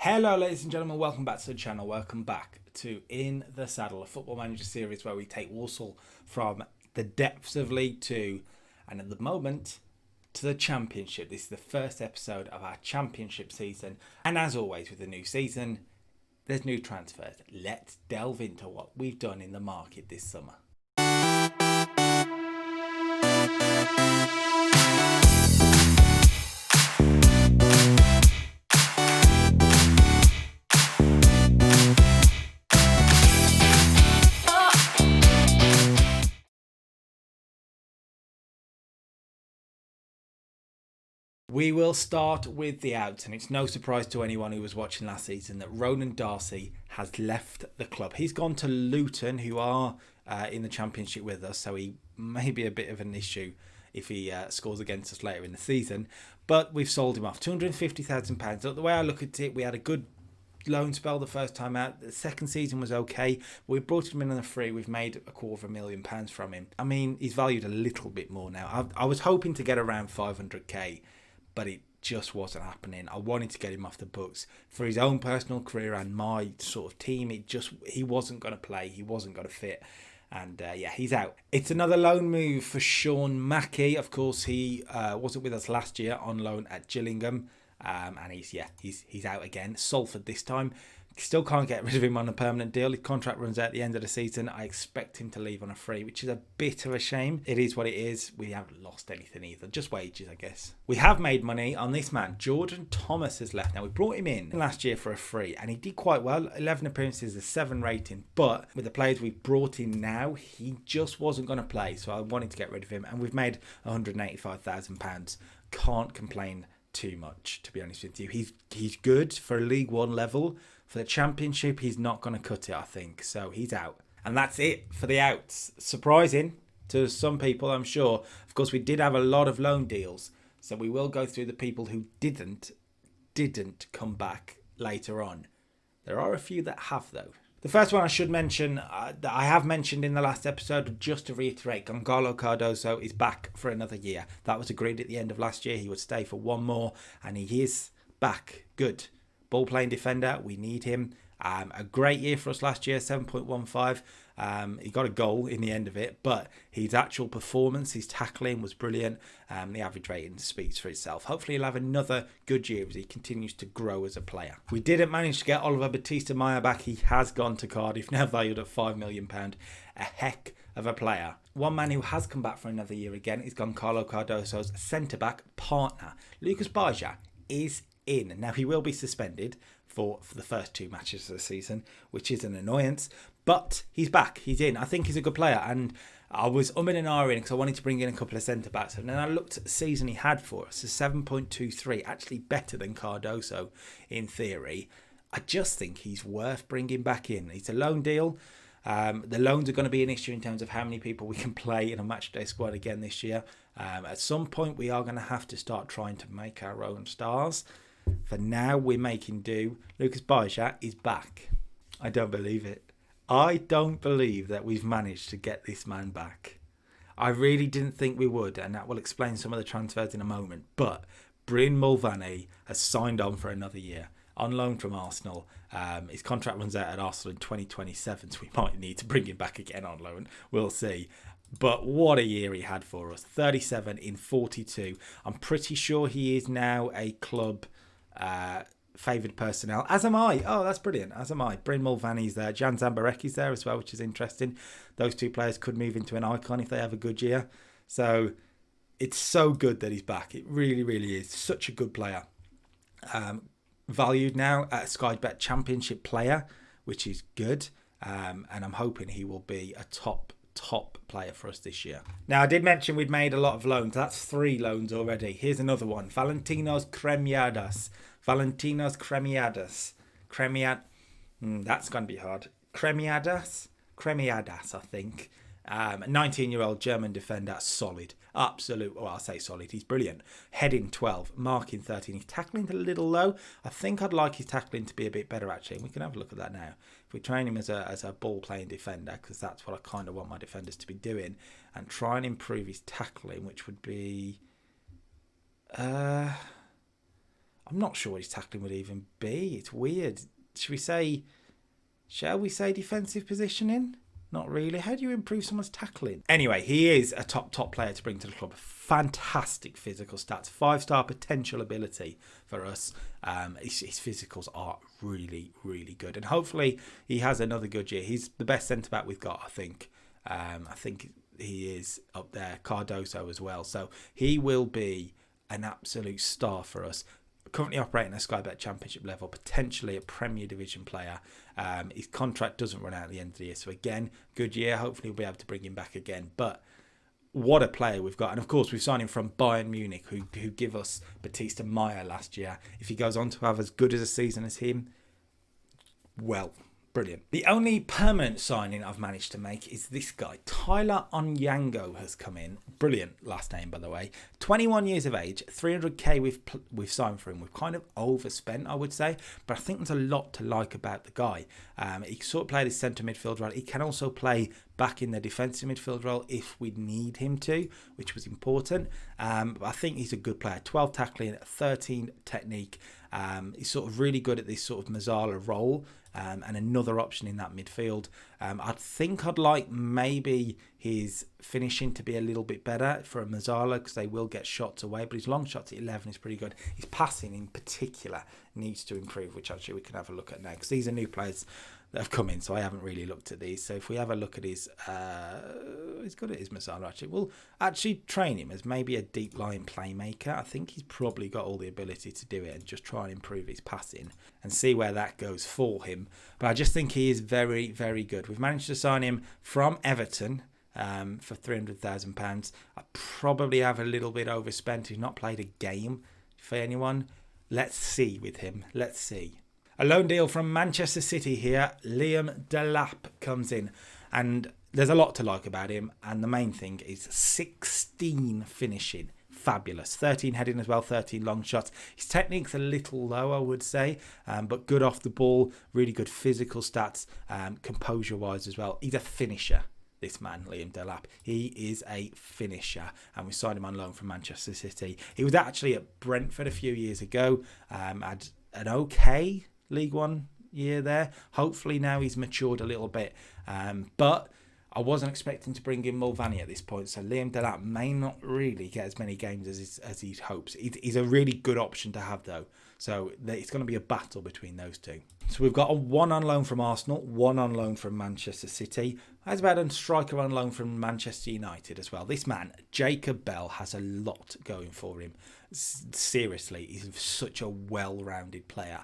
Hello ladies and gentlemen, welcome back to the channel, welcome back to In the Saddle, a football manager series where we take Walsall from the depths of League 2 and at the moment to the Championship. This is the first episode of our Championship season, and as always with the new season, there's new transfers. Let's delve into what we've done in the market this summer. We will start with the outs, and it's no surprise to anyone who was watching last season that Ronan Darcy has left the club. He's gone to Luton, who are in the Championship with us, so he may be a bit of an issue if he scores against us later in the season. But we've sold him off, £250,000. The way I look at it, we had a good loan spell the first time out. The second season was okay. We brought him in on a free. We've made £250,000 from him. I mean, he's valued a little bit more now. I was hoping to get around 500k. But it just wasn't happening. I wanted to get him off the books for his own personal career and my sort of team. He wasn't going to play. He wasn't going to fit. And yeah, he's out. It's another loan move for Sean Mackey. Of course, he wasn't with us last year on loan at Gillingham. And he's out again. Salford this time. Still can't get rid of him on a permanent deal. His contract runs out at the end of the season. I expect him to leave on a free, which is a bit of a shame. It is what it is. We haven't lost anything either. Just wages, I guess. We have made money on this man. Jordan Thomas has left. Now, we brought him in last year for a free, and he did quite well. 11 appearances, a 7 rating. But with the players we've brought in now, he just wasn't going to play. So I wanted to get rid of him, and we've made £185,000. Can't complain too much, to be honest with you. He's good for a League One level. For the Championship, he's not going to cut it, I think. So he's out. And that's it for the outs. Surprising to some people, I'm sure. Of course, we did have a lot of loan deals. So we will go through the people who didn't come back later on. There are a few that have, though. The first one I should mention, that I have mentioned in the last episode, just to reiterate, Gonzalo Cardoso is back for another year. That was agreed at the end of last year. He would stay for one more, and he is back. Good. Ball playing defender, we need him. A great year for us last year, 7.15. He got a goal in the end of it, but his actual performance, his tackling was brilliant. The average rating speaks for itself. Hopefully he'll have another good year as he continues to grow as a player. We didn't manage to get Oliver Batista-Meyer back. He has gone to Cardiff, now valued at £5 million. A heck of a player. One man who has come back for another year again is Gonzalo Cardoso's centre-back partner. Lucas Baja is in. Now, he will be suspended for the first 2 matches of the season, which is an annoyance, but he's back. He's in. I think he's a good player, and I was umming and ahhing because I wanted to bring in a couple of centre-backs, and then I looked at the season he had for us, a 7.23, actually better than Cardoso in theory. I just think he's worth bringing back in. It's a loan deal. The loans are going to be an issue in terms of how many people we can play in a matchday squad again this year. At some point, we are going to have to start trying to make our own stars. For now, we're making do. Lucas Baja is back. I don't believe it. I don't believe that we've managed to get this man back. I really didn't think we would, and that will explain some of the transfers in a moment. But Bryn Mulvaney has signed on for another year, on loan from Arsenal. His contract runs out at Arsenal in 2027, so we might need to bring him back again on loan. We'll see. But what a year he had for us. 37 in 42. I'm pretty sure he is now a club favoured personnel, as am I. Oh, that's brilliant. As am I. Bryn Mulvaney's there. Jan Zambareki's there as well, which is interesting. Those 2 players could move into an icon if they have a good year. So it's so good that he's back. It really, really is. Such a good player. Valued now at a Sky Bet Championship player, which is good. And I'm hoping he will be a top player for us this year. Now, I did mention we'd made a lot of loans. That's 3 loans already. Here's another one. Valentinos Cremiadas. That's going to be hard. Cremiadas, I think. 19-year-old German defender, solid. Absolute, well, I'll say solid. He's brilliant. Heading 12, marking 13. He's tackling a little low. I think I'd like his tackling to be a bit better, actually. We can have a look at that now. If we train him as a ball-playing defender, because that's what I kind of want my defenders to be doing, and try and improve his tackling, which would be... I'm not sure what his tackling would even be. It's weird. Shall we say defensive positioning? Not really. How do you improve someone's tackling? Anyway, he is a top player to bring to the club. Fantastic physical stats. 5-star potential ability for us. His physicals are really, really good. And hopefully he has another good year. He's the best centre-back we've got, I think. I think he is up there. Cardoso as well. So he will be an absolute star for us. Currently operating at Sky Bet Championship level, potentially a Premier Division player. His contract doesn't run out at the end of the year. So again, good year. Hopefully we'll be able to bring him back again. But what a player we've got. And of course, we've signed him from Bayern Munich, who give us Batista Meyer last year. If he goes on to have as good as a season as him, well, brilliant. The only permanent signing I've managed to make is this guy. Tyler Onyango has come in. Brilliant last name, by the way. 21 years of age, 300k we've signed for him. We've kind of overspent, I would say, but I think there's a lot to like about the guy. He sort of played his centre midfield role. He can also play back in the defensive midfield role if we need him to, which was important. But I think he's a good player. 12 tackling, 13 technique. He's sort of really good at this sort of Mazzala role. And another option in that midfield. I think I'd like maybe his finishing to be a little bit better for a Mazzala, because they will get shots away, but his long shots at 11 is pretty good. His passing in particular needs to improve, which actually we can have a look at now, because these are new players that have come in, so I haven't really looked at these. So if we have a look at his, he's good at his Mazzala actually. We'll actually train him as maybe a deep line playmaker. I think he's probably got all the ability to do it, and just try and improve his passing and see where that goes for him. But I just think he is very, very good. We've managed to sign him from Everton for £300,000. I probably have a little bit overspent. He's not played a game for anyone. Let's see with him. Let's see. A loan deal from Manchester City here. Liam Delap comes in, and there's a lot to like about him, and the main thing is 16 finishing. Fabulous. 13 heading as well, 13 long shots. His technique's a little low, I would say, but good off the ball, really good physical stats, composure-wise as well. He's a finisher, this man, Liam Delap. He is a finisher, and we signed him on loan from Manchester City. He was actually at Brentford a few years ago, had an okay League One year there. Hopefully now he's matured a little bit, but I wasn't expecting to bring in Mulvaney at this point, so Liam Delap may not really get as many games as he hopes. He's a really good option to have, though, so it's going to be a battle between those two. So we've got one on loan from Arsenal, one on loan from Manchester City. How's about a striker on loan from Manchester United as well? This man, Jacob Bell, has a lot going for him. Seriously, he's such a well-rounded player.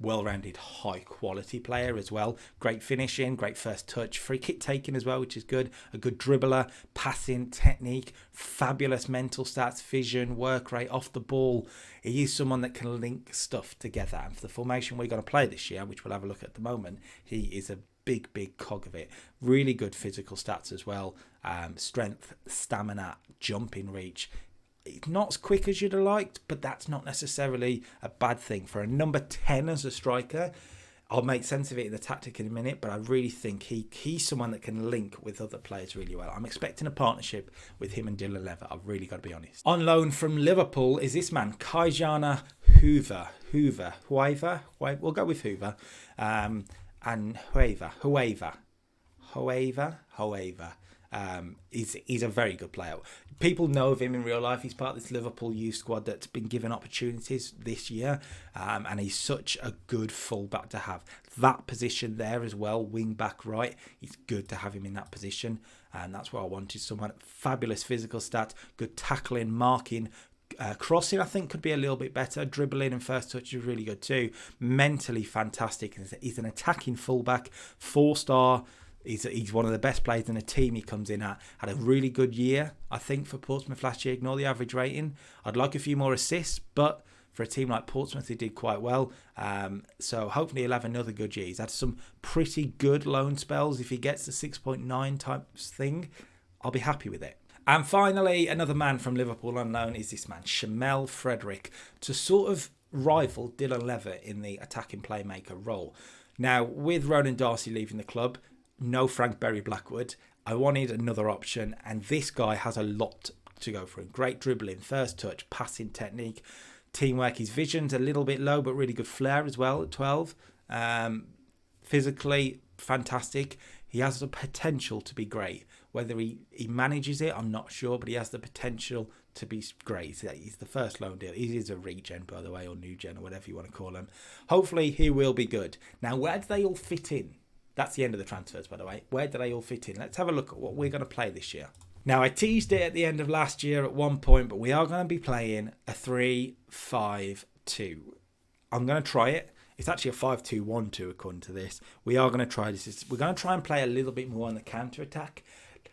Well-rounded, high-quality player as well. Great finishing, great first touch, free kick taking as well, which is good. A good dribbler, passing, technique, fabulous mental stats, vision, work rate, off the ball. He is someone that can link stuff together. And for the formation we're going to play this year, which we'll have a look at the moment, he is a big cog of it. Really good physical stats as well. Strength, stamina, jumping reach. It's not as quick as you'd have liked, but that's not necessarily a bad thing. For a number 10 as a striker, I'll make sense of it in the tactic in a minute, but I really think he's someone that can link with other players really well. I'm expecting a partnership with him and Dylan Lever. I've really got to be honest. On loan from Liverpool is this man, Kajana Hoover. We'll go with Hoover. And Hueva. He's a very good player. People know of him in real life. He's part of this Liverpool youth squad that's been given opportunities this year, and he's such a good fullback to have. That position there as well, wing back right, it's good to have him in that position, and that's what I wanted. Someone fabulous physical stats, good tackling, marking. Crossing, I think, could be a little bit better. Dribbling and first touch is really good too. Mentally fantastic. He's an attacking fullback, 4-star. He's one of the best players in the team he comes in at. Had a really good year, I think, for Portsmouth last year. Ignore the average rating. I'd like a few more assists, but for a team like Portsmouth, he did quite well. So hopefully he'll have another good year. He's had some pretty good loan spells. If he gets the 6.9 types thing, I'll be happy with it. And finally, another man from Liverpool on loan is this man, Shamel Frederick, to sort of rival Dylan Lever in the attacking playmaker role. Now, with Ronan Darcy leaving the club, no Frank Berry-Blackwood, I wanted another option, and this guy has a lot to go for him. Great dribbling, first touch, passing technique, teamwork. His vision's a little bit low, but really good flair as well at 12. Physically, fantastic. He has the potential to be great. Whether he manages it, I'm not sure, but he has the potential to be great. He's the first loan deal. He is a regen, by the way, or new gen, or whatever you want to call him. Hopefully, he will be good. Now, where do they all fit in? That's the end of the transfers, by the way. Where do they all fit in? Let's have a look at what we're going to play this year. Now, I teased it at the end of last year at one point, but we are going to be playing a 3-5-2. I'm going to try it. It's actually a 5-2-1-2 according to this. We are going to try this. We're going to try and play a little bit more on the counter-attack.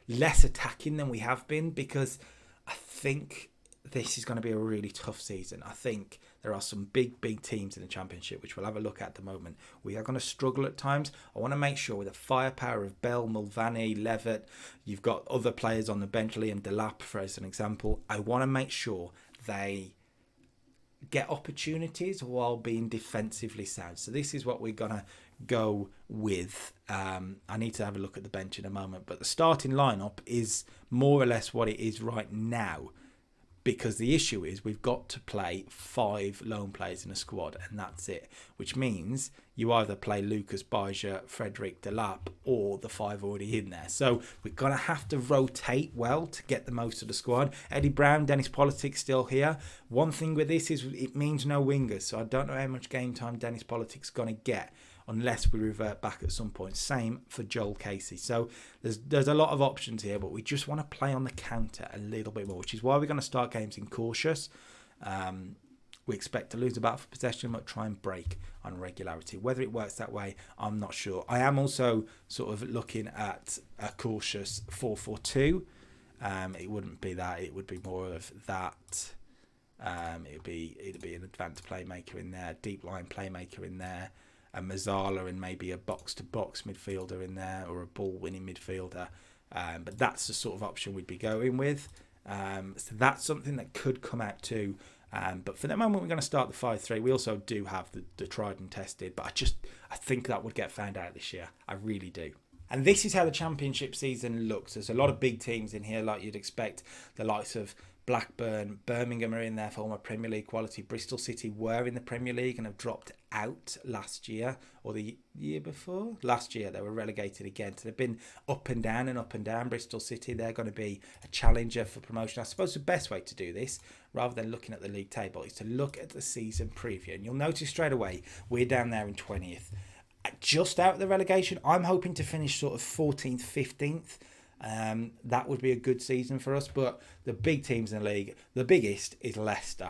Less attacking than we have been, because I think this is going to be a really tough season. I think there are some big teams in the Championship, which we'll have a look at the moment. We are going to struggle at times. I want to make sure with the firepower of Bell, Mulvaney, Levitt, you've got other players on the bench, Liam Delap, for as an example. I want to make sure they get opportunities while being defensively sound. So this is what we're going to go with. I need to have a look at the bench in a moment, but the starting lineup is more or less what it is right now, because the issue is we've got to play 5 lone players in a squad, and that's it, which means you either play Lucas Baja, Frederick Delap, or the 5 already in there. So we're going to have to rotate well to get the most of the squad. Eddie Brown, Dennis Politics still here. One thing with this is it means no wingers, so I don't know how much game time Dennis Politics is going to get unless we revert back at some point. Same for Joel Casey. So there's a lot of options here, but we just want to play on the counter a little bit more, which is why we're going to start games in cautious. We expect to lose a battle for possession, but try and break on regularity. Whether it works that way, I'm not sure. I am also sort of looking at a cautious 4-4-2. It wouldn't be that. It would be more of that. It'd be an advanced playmaker in there, deep line playmaker in there, a Mazzala and maybe a box-to-box midfielder in there, or a ball-winning midfielder. But that's the sort of option we'd be going with. So that's something that could come out too. But for the moment, we're going to start the 5-3. We also do have the tried and tested, but I think that would get found out this year. I really do. And this is how the Championship season looks. There's a lot of big teams in here, like you'd expect. The likes of Blackburn, Birmingham are in there, former Premier League quality. Bristol City were in the Premier League and have dropped out last year, or the year before. Last year they were relegated again. So they've been up and down and up and down. Bristol City, they're going to be a challenger for promotion. I suppose the best way to do this, rather than looking at the league table, is to look at the season preview. And you'll notice straight away, we're down there in 20th. Just out of the relegation, I'm hoping to finish sort of 14th, 15th. That would be a good season for us, but the big teams in the league, the biggest is Leicester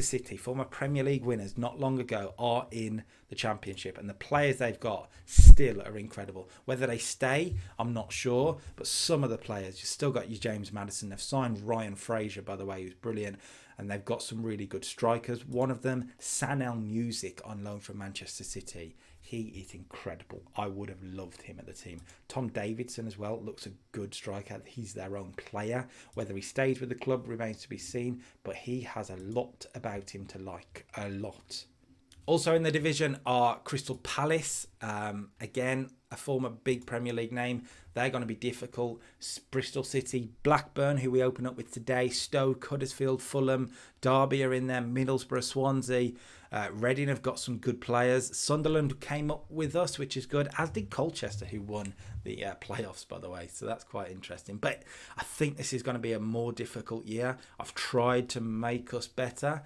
City, former Premier League winners not long ago, are in the Championship, and the players they've got still are incredible. Whether they stay, I'm not sure, but some of the players, you've still got your James Maddison. They've signed Ryan Fraser, by the way, who's brilliant, and they've got some really good strikers. One of them, Sanel Music, on loan from Manchester City. He is incredible. I would have loved him at the team. Tom Davidson as well looks a good striker. He's their own player. Whether he stays with the club remains to be seen, but he has a lot about him to like, a lot. Also in the division are Crystal Palace. Again, a former big Premier League name. They're going to be difficult. Bristol City, Blackburn, who we open up with today, Stoke, Huddersfield, Fulham, Derby are in there, Middlesbrough, Swansea. Reading have got some good players. Sunderland came up with us, which is good, as did Colchester, who won the playoffs, by the way. So that's quite interesting. But I think this is going to be a more difficult year. I've tried to make us better.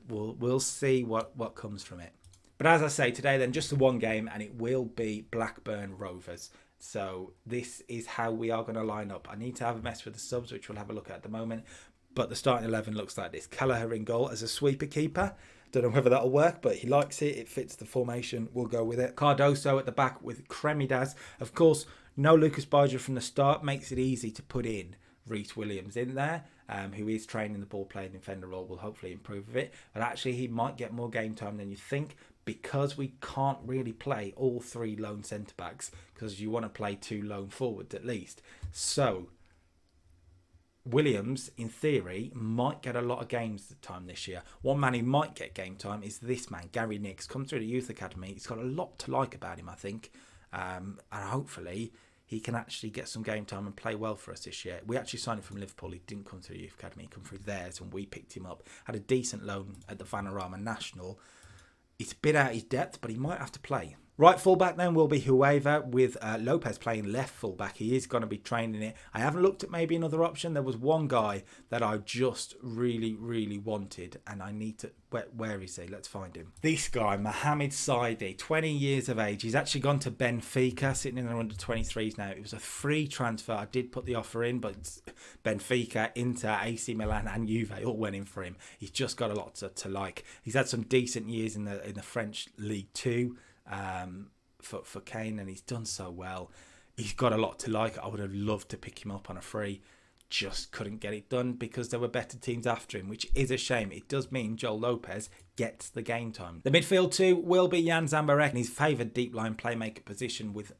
We'll see what comes from it. But as I say, today then, just the one game, and it will be Blackburn Rovers. So this is how we are going to line up. I need to have a mess with the subs, which we'll have a look at the moment. But the starting 11 looks like this. Kelleher in goal as a sweeper keeper. Don't know whether that'll work, but he likes it. It fits the formation. We'll go with it. Cardoso at the back with Cremidas. Of course, no Lucas Baja from the start makes it easy to put in Reece Williams in there, who is training the ball-playing defender role, will hopefully improve with it. But actually, he might get more game time than you think, because we can't really play all 3 lone centre-backs, because you want to play 2 lone forwards at least. So Williams, in theory, might get a lot of games time this year. One man who might get game time is this man, Gary Nicks. Comes through the youth academy. He's got a lot to like about him, I think. And hopefully he can actually get some game time and play well for us this year. We actually signed him from Liverpool. He didn't come through the Youth Academy. He came through theirs, and we picked him up. Had a decent loan at the Vanarama National. He's a bit out of his depth, but he might have to play. Right fullback then will be Hueva, with Lopez playing left fullback. He is going to be training it. I haven't looked at maybe another option. There was one guy that I just really, really wanted, and I need to... Where is he? Let's find him. This guy, Mohamed Saidi, 20 years of age. He's actually gone to Benfica, sitting in their under-23s now. It was a free transfer. I did put the offer in, but Benfica, Inter, AC Milan and Juve all went in for him. He's just got a lot to like. He's had some decent years in the French League 2. For Kane, and he's done so well. He's got a lot to like. I would have loved to pick him up on a free, just couldn't get it done because there were better teams after him, which is a shame. It does mean Joel Lopez gets the game time. The midfield too will be Jan Zambarek in his favoured deep line playmaker position, with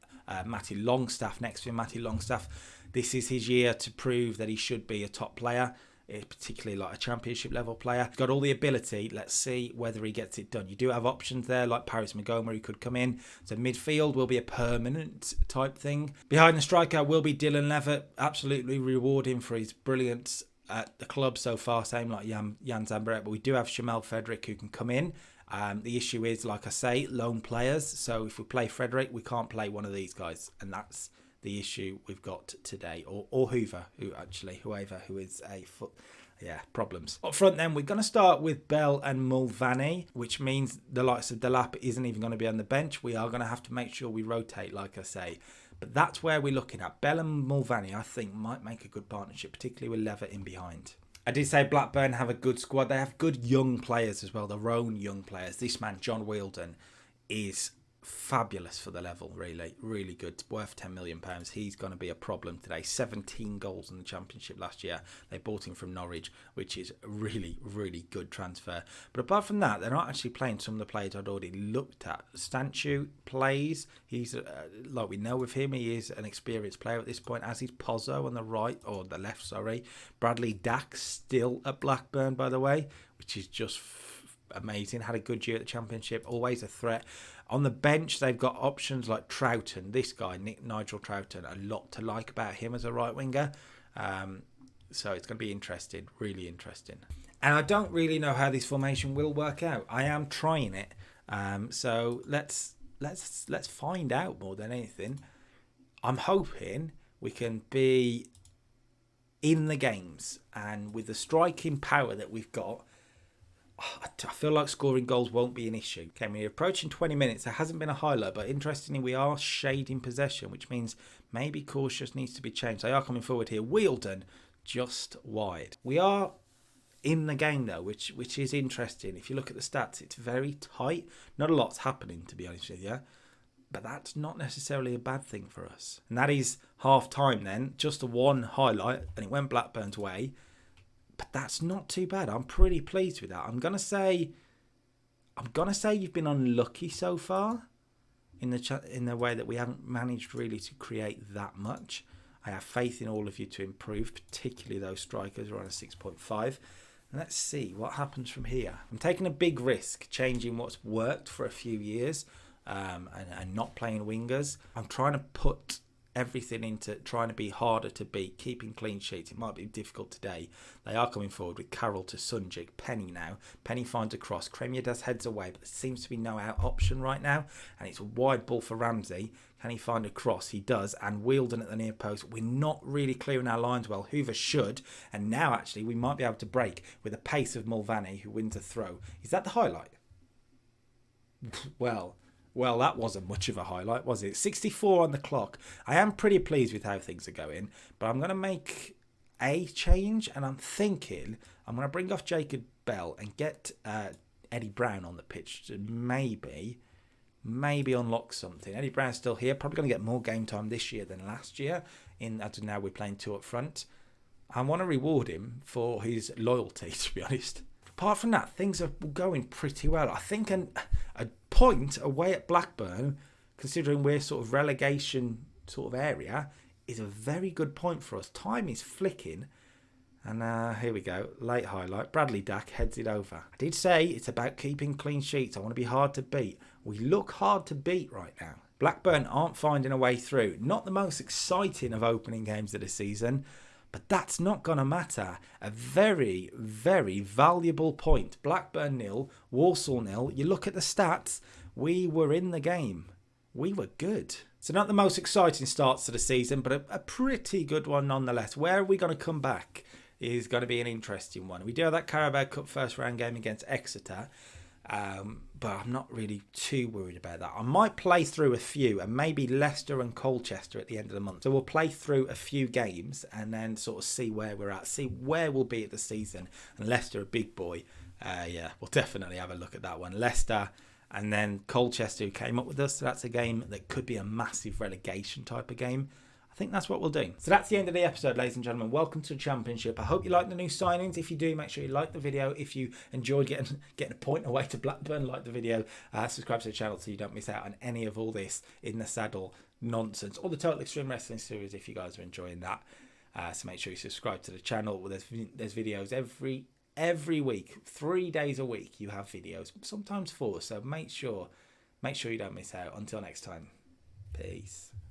Matty Longstaff next to him. Matty Longstaff, this is his year to prove that he should be a top player, particularly like a championship level player. He's got all the ability. Let's see whether he gets it done. You do have options there like Paris Magoma, who could come in. So midfield will be a permanent type thing. Behind the striker will be Dylan Levitt. Absolutely reward him for his brilliance at the club so far, same like Jan Zambarek. But we do have Shamel Frederick who can come in. The issue is, like I say, lone players. So if we play Frederick, we can't play one of these guys, and that's the issue we've got today. Or Hoover, who is a foot. Yeah, problems. Up front then, we're going to start with Bell and Mulvaney, which means the likes of Delap isn't even going to be on the bench. We are going to have to make sure we rotate, like I say. But that's where we're looking at. Bell and Mulvaney, I think, might make a good partnership, particularly with Levitt in behind. I did say Blackburn have a good squad. They have good young players as well, their own young players. This man, John Wielden, is fabulous for the level, really good. It's worth £10 million. He's going to be a problem today. 17 goals in the championship last year. They bought him from Norwich, which is a really good transfer. But apart from that, they're not actually playing some of the players I'd already looked at. Stanchu plays. He's like we know with him, he is an experienced player at this point, as is Pozzo on the right, or the left, sorry. Bradley Dack still at Blackburn, by the way, which is just amazing. Had a good year at the championship, always a threat. On the bench, they've got options like Troughton. This guy, Nigel Troughton, a lot to like about him as a right winger. So it's going to be interesting, really interesting. And I don't really know how this formation will work out. I am trying it. So let's find out more than anything. I'm hoping we can be in the games, and with the striking power that we've got, I feel like scoring goals won't be an issue. Okay, we're approaching 20 minutes. There hasn't been a highlight, but interestingly, we are shading possession, which means maybe course just needs to be changed. They are coming forward here. Wielden just wide. We are in the game though, which is interesting. If you look at the stats, it's very tight. Not a lot's happening, to be honest with you, but that's not necessarily a bad thing for us. And that is half time then. Just a one highlight, and it went Blackburn's way. But that's not too bad. I'm pretty pleased with that. I'm gonna say you've been unlucky so far in the way that we haven't managed really to create that much. I have faith in all of you to improve, particularly those strikers who are on a 6.5. And let's see what happens from here. I'm taking a big risk, changing what's worked for a few years, and not playing wingers. I'm trying to put everything into trying to be harder to beat, keeping clean sheets. It might be difficult today. They are coming forward with Carroll to Sunjic. Penny now. Penny finds a cross. Kremyadas heads away, but there seems to be no out option right now. And it's a wide ball for Ramsey. Can he find a cross? He does. And Wielden at the near post. We're not really clearing our lines well. Hoover should. And now actually we might be able to break with the pace of Mulvaney, who wins a throw. Is that the highlight? Well, that wasn't much of a highlight, was it? 64 on the clock. I am pretty pleased with how things are going, but I'm going to make a change, and I'm thinking I'm going to bring off Jacob Bell and get Eddie Brown on the pitch to maybe unlock something. Eddie Brown's still here, probably going to get more game time this year than last year. As now we're playing two up front. I want to reward him for his loyalty, to be honest. Apart from that, things are going pretty well. I think a point away at Blackburn, considering we're sort of relegation sort of area, is a very good point for us. Time is flicking. And here we go. Late highlight. Bradley Dack heads it over. I did say it's about keeping clean sheets. I want to be hard to beat. we look hard to beat right now. Blackburn aren't finding a way through. Not the most exciting of opening games of the season, but that's not going to matter. A very, very valuable point. Blackburn 0, Walsall 0. You look at the stats, we were in the game. We were good. So not the most exciting starts to the season, but a pretty good one nonetheless. Where are we going to come back is going to be an interesting one. We do have that Carabao Cup first round game against Exeter, but I'm not really too worried about that. I might play through a few, and maybe Leicester and Colchester at the end of the month. So we'll play through a few games and then sort of see where we're at, see where we'll be at the season. And Leicester, a big boy, yeah, we'll definitely have a look at that one. Leicester. And then Colchester, who came up with us. So that's a game that could be a massive relegation type of game. I think that's what we'll do. So that's the end of the episode, ladies and gentlemen. Welcome to the Championship. I hope you like the new signings. If you do, make sure you like the video. If you enjoyed getting a point away to Blackburn, like the video. Subscribe to the channel so you don't miss out on any of all this In the Saddle nonsense. Or the Total Extreme Wrestling series if you guys are enjoying that. So make sure you subscribe to the channel. There's videos every week, 3 days a week. You have videos, sometimes 4. So make sure you don't miss out. Until next time, peace.